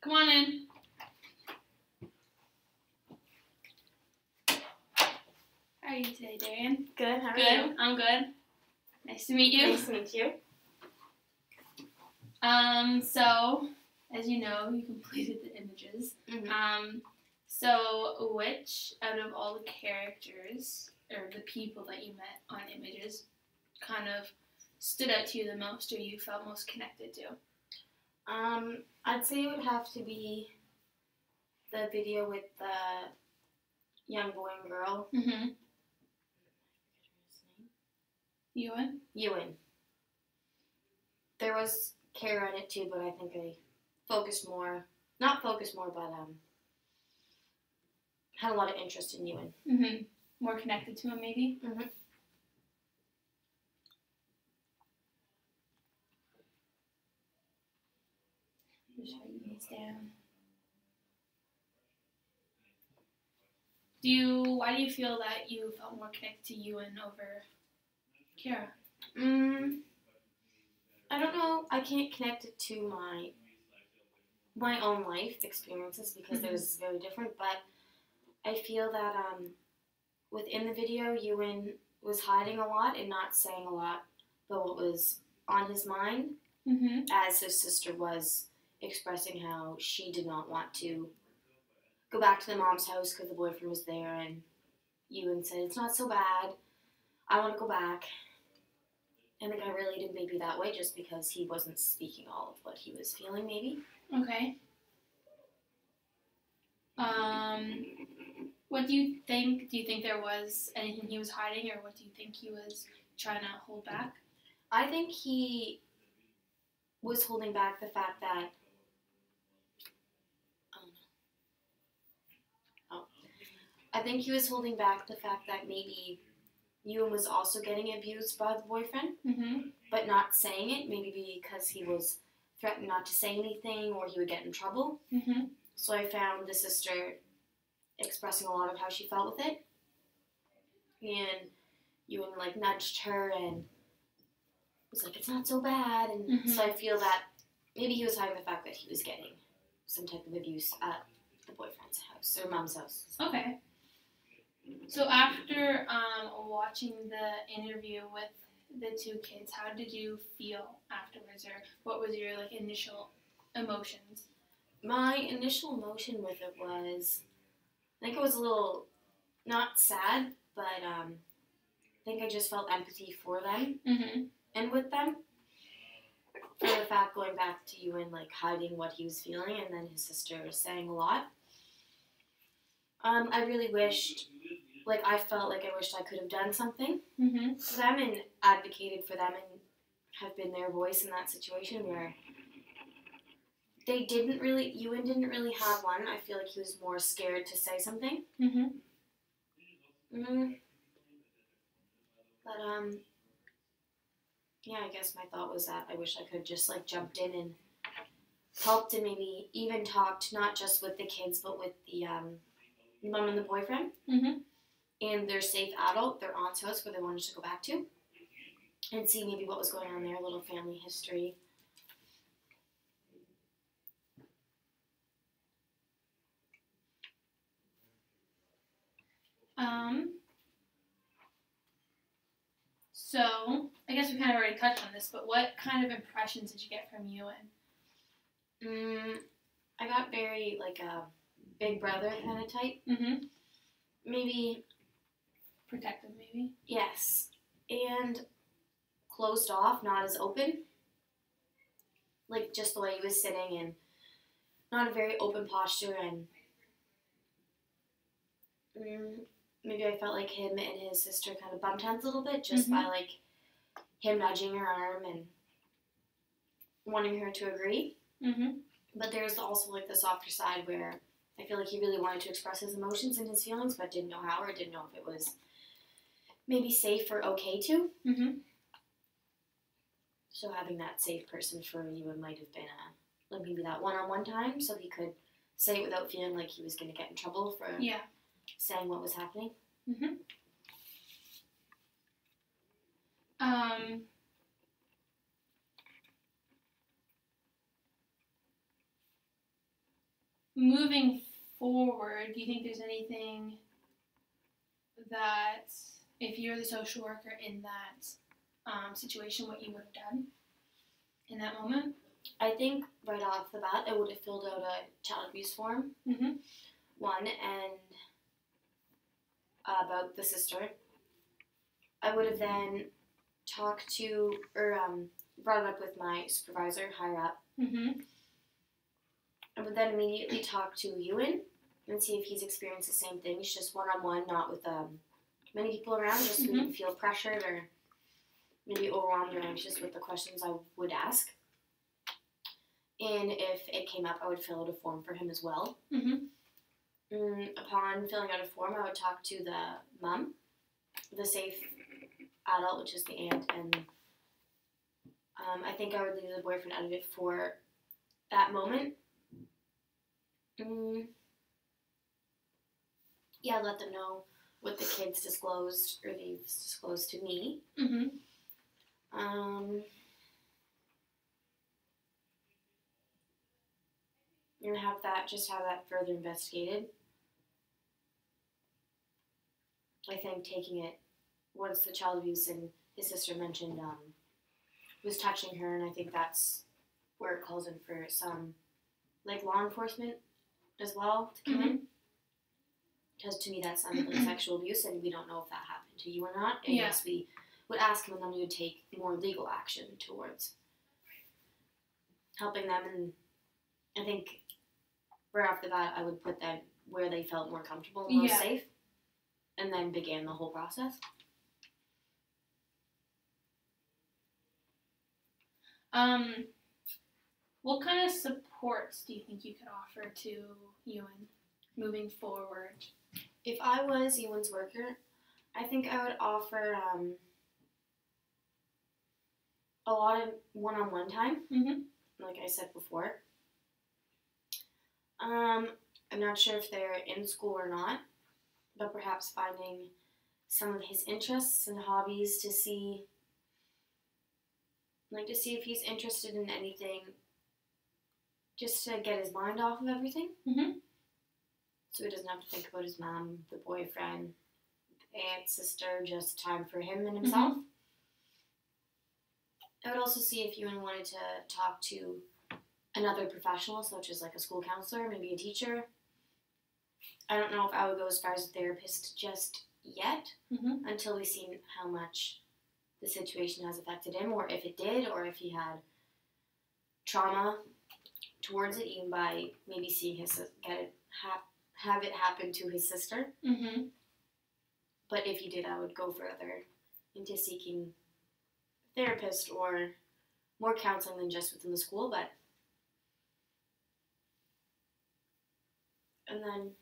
Come on in. How are you today, Darian? Good, how are Good. you? I'm good. Nice to meet you. Nice to meet you. So, as you know, you completed the images. Mm-hmm. So which out of all the characters, or the people that you met on images, kind of stood out to you the most, or you felt most connected to? I'd say it would have to be the video with the young boy and girl. Mm-hmm. Ewen? Ewen. There was Kara in it too, but I think I had a lot of interest in Ewen. Mm-hmm. More connected to him, maybe? Mm-hmm. Just writing these down. Why do you feel that you felt more connected to Ewen over Kara? I don't know. I can't connect it to my own life experiences because they're very different, but I feel that within the video, Ewen was hiding a lot and not saying a lot about what was on his mind, as his sister was expressing how she did not want to go back to the mom's house because the boyfriend was there, and Ewen said, "It's not so bad. I want to go back." And the guy related maybe that way just because he wasn't speaking all of what he was feeling, maybe. Okay. What do you think? Do you think there was anything he was hiding, or what do you think he was trying to hold back? I think he was holding back the fact that I think he was holding back the fact that maybe Ewan was also getting abused by the boyfriend, but not saying it, maybe because he was threatened not to say anything or he would get in trouble. So I found the sister expressing a lot of how she felt with it, and Ewan nudged her and was like, "It's not so bad," and so I feel that maybe he was hiding the fact that he was getting some type of abuse at the boyfriend's house or mom's house. Okay. So after watching the interview with the two kids, how did you feel afterwards, or what was your initial emotions? My initial emotion with it was, I think it was a little, not sad, but I think I just felt empathy for them and with them. For the fact, going back to Ewan, hiding what he was feeling, and then his sister saying a lot. I really wished, I felt like I wished I could have done something for them and advocated for them and have been their voice in that situation where Ewan didn't really have one. I feel like he was more scared to say something. But, yeah, I guess my thought was that I wish I could have just, jumped in and helped and maybe even talked not just with the kids, but with the mom and the boyfriend and their safe adult, their aunt's house where they wanted to go back to, and see maybe what was going on there, a little family history. So, I guess we kind of already touched on this, but what kind of impressions did you get from Ewan? I got very, a big brother kind of type. Maybe. Protective, maybe? Yes. And closed off, not as open. Just the way he was sitting, and not a very open posture, and maybe I felt like him and his sister kind of bumped heads a little bit just by him nudging her arm and wanting her to agree. But there's also the softer side where I feel like he really wanted to express his emotions and his feelings, but didn't know how or didn't know if it was maybe safe or okay to. So having that safe person for you might have been maybe that one-on-one time, so he could say it without feeling like he was going to get in trouble for saying what was happening. moving forward, do you think there's anything that, if you're the social worker in that situation, what you would have done in that moment? I think right off the bat, I would have filled out a child abuse form, one, and about the sister. I would have then talked to, or brought it up with my supervisor higher up. I would then immediately talk to Ewen and see if he's experienced the same things, just one-on-one, not with many people around, just so he didn't feel pressured or maybe overwhelmed or anxious with the questions I would ask. And if it came up, I would fill out a form for him as well. Upon filling out a form, I would talk to the mom, the safe adult, which is the aunt, and I think I would leave the boyfriend out of it for that moment. Yeah, let them know what the kids disclosed, or they've disclosed to me. And have that further investigated. I think taking it, once the child abuse and his sister mentioned was touching her, and I think that's where it calls in for some, like, law enforcement as well to come in. Because to me that sounded like sexual abuse, and we don't know if that happened to you or not. And yes, we would ask him, and then we would take more legal action towards helping them. And I think right off the bat, I would put them where they felt more comfortable and most safe, and then began the whole process. What kind of supports do you think you could offer to Ewen moving forward? If I was Ewen's worker, I think I would offer a lot of one-on-one time, like I said before. I'm not sure if they're in school or not, but perhaps finding some of his interests and hobbies to see if he's interested in anything, just to get his mind off of everything. So he doesn't have to think about his mom, the boyfriend, aunt, sister, just time for him and himself. I would also see if Ewen wanted to talk to another professional, such as like a school counselor, maybe a teacher. I don't know if I would go as far as a therapist just yet, until we've seen how much the situation has affected him, or if it did, or if he had trauma towards it, even by maybe seeing have it happen to his sister. But if he did, I would go further into seeking a therapist or more counseling than just within the school. But and then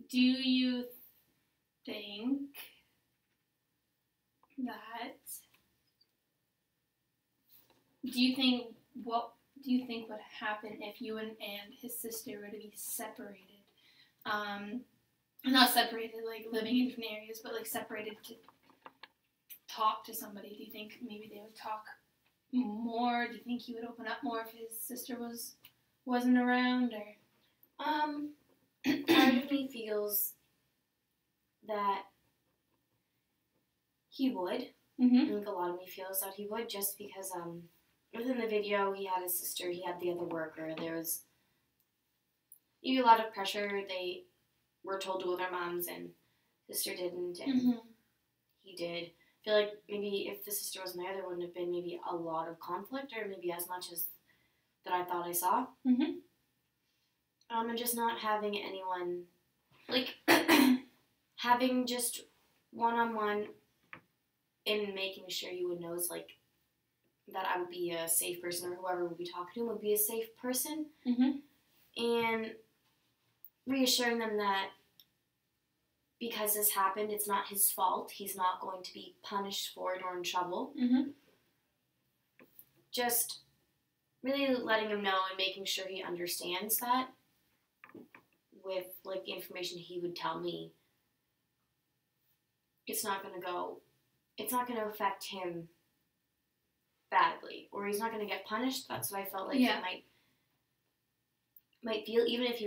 do you think what do you think would happen if Ewen and his sister were to be separated? Not separated like living in different areas, but like separated to talk to somebody. Do you think maybe they would talk more? Do you think he would open up more if his sister wasn't around? Or part of me feels that he would. I think a lot of me feels that he would, just because within the video he had his sister, he had the other worker. There was maybe a lot of pressure. They were told to go with their moms, and sister didn't, and he did. I feel like maybe if the sister wasn't there, there wouldn't have been maybe a lot of conflict, or maybe as much as that I thought I saw. And just not having anyone, like, having just one-on-one and making sure Ewen knows, like, that I would be a safe person, or whoever would be talking to him would be a safe person. Mhm. And reassuring them that because this happened, it's not his fault. He's not going to be punished for it or in trouble. Mhm. Just really letting him know and making sure he understands that with, like, the information he would tell me. It's not going to affect him badly, or he's not going to get punished. That's what I felt like Yeah. it might feel, even if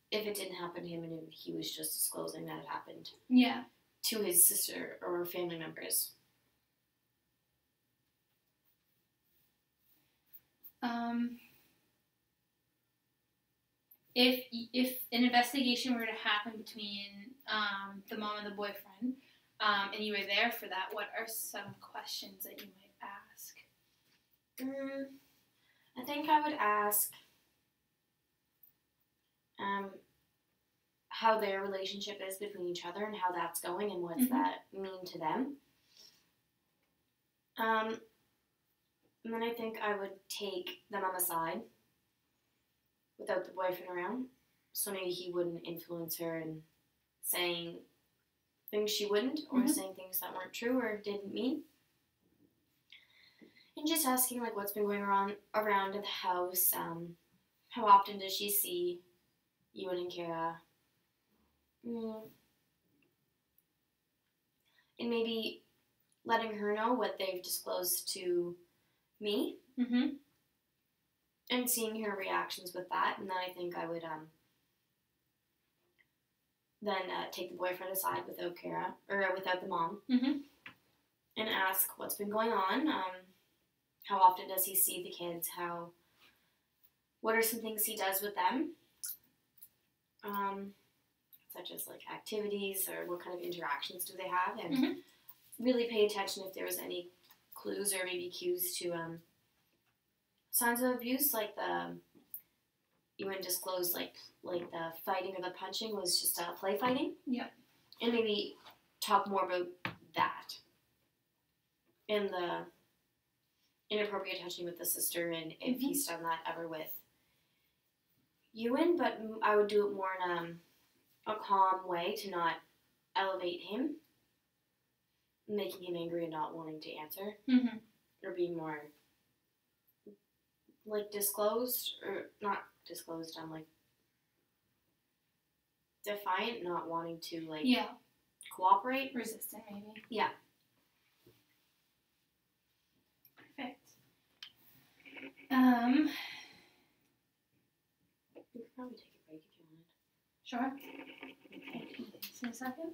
it didn't happen to him and if he was just disclosing that it happened Yeah. to his sister or family members. If an investigation were to happen between the mom and the boyfriend, and you were there for that, what are some questions that you might ask? I think I would ask how their relationship is between each other and how that's going and what's that mean to them. And then I think I would take the mom aside without the boyfriend around, so maybe he wouldn't influence her in saying things she wouldn't, or saying things that weren't true or didn't mean. And just asking, like, what's been going around at the house. How often does she see Ewen and Kara? And maybe letting her know what they've disclosed to me. And seeing her reactions with that. And then I think I would then take the boyfriend aside without Kara, or without the mom. And ask what's been going on. How often does he see the kids? What are some things he does with them? Such as, like, activities, or what kind of interactions do they have? And really pay attention if there was any clues or maybe cues to signs of abuse, like Ewen disclosed, like the fighting or the punching was just play fighting. Yeah. And maybe talk more about that. And the inappropriate touching with the sister, and if he's done that ever with Ewen, but I would do it more in a calm way to not elevate him, making him angry and not wanting to answer, or being more, like, disclosed, or not disclosed, like, defiant, not wanting to, like, cooperate. Resistant, maybe. Yeah. Perfect. We could probably take a break if you wanted. Sure. Okay. In a second.